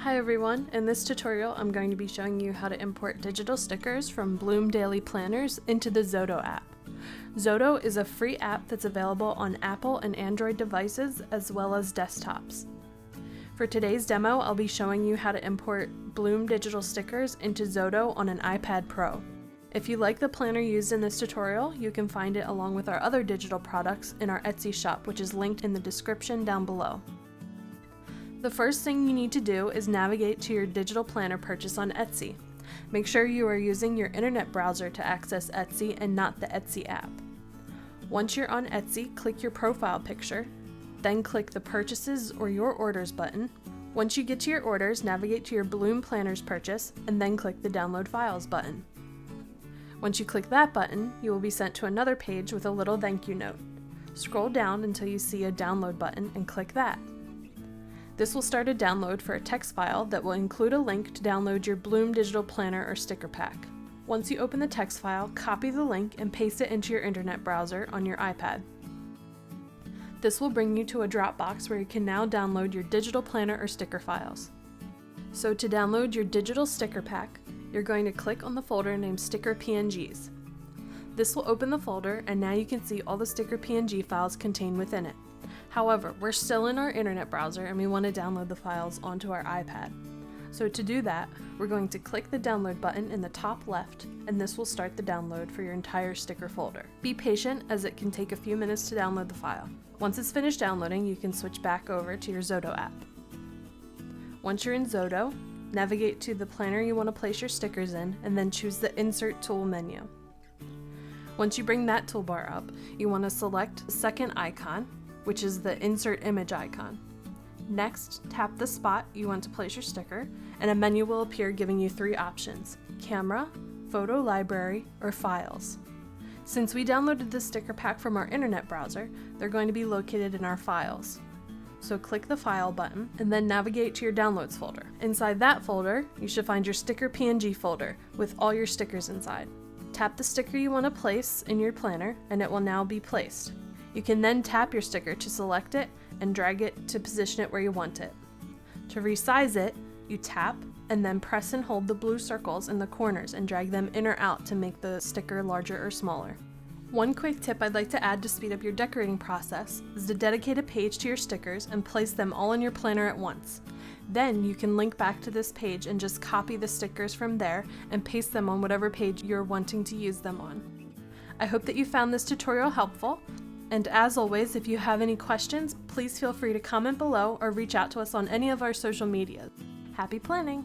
Hi everyone, in this tutorial I'm going to be showing you how to import digital stickers from Bloom Daily Planners into the XODO app. XODO is a free app that's available on Apple and Android devices as well as desktops. For today's demo, I'll be showing you how to import Bloom digital stickers into XODO on an iPad Pro. If you like the planner used in this tutorial, you can find it along with our other digital products in our Etsy shop, which is linked in the description down below. The first thing you need to do is navigate to your digital planner purchase on Etsy. Make sure you are using your internet browser to access Etsy and not the Etsy app. Once you're on Etsy, click your profile picture, then click the Purchases or Your Orders button. Once you get to your orders, navigate to your Bloom Planners purchase and then click the Download Files button. Once you click that button, you will be sent to another page with a little thank you note. Scroll down until you see a download button and click that. This will start a download for a text file that will include a link to download your Bloom digital planner or sticker pack. Once you open the text file, copy the link and paste it into your internet browser on your iPad. This will bring you to a Dropbox where you can now download your digital planner or sticker files. So to download your digital sticker pack, you're going to click on the folder named Sticker PNGs. This will open the folder and now you can see all the sticker PNG files contained within it. However, we're still in our internet browser and we want to download the files onto our iPad. So to do that, we're going to click the download button in the top left and this will start the download for your entire sticker folder. Be patient as it can take a few minutes to download the file. Once it's finished downloading, you can switch back over to your XODO app. Once you're in XODO, navigate to the planner you want to place your stickers in and then choose the Insert Tool menu. Once you bring that toolbar up, you want to select the second icon, which is the Insert Image icon. Next, tap the spot you want to place your sticker, and a menu will appear giving you three options: Camera, Photo Library, or Files. Since we downloaded this sticker pack from our internet browser, they're going to be located in our Files. So click the File button, and then navigate to your Downloads folder. Inside that folder, you should find your Sticker PNG folder with all your stickers inside. Tap the sticker you want to place in your planner, and it will now be placed. You can then tap your sticker to select it and drag it to position it where you want it. To resize it, you tap and then press and hold the blue circles in the corners and drag them in or out to make the sticker larger or smaller. One quick tip I'd like to add to speed up your decorating process is to dedicate a page to your stickers and place them all in your planner at once. Then you can link back to this page and just copy the stickers from there and paste them on whatever page you're wanting to use them on. I hope that you found this tutorial helpful. And as always, if you have any questions, please feel free to comment below or reach out to us on any of our social medias. Happy planning!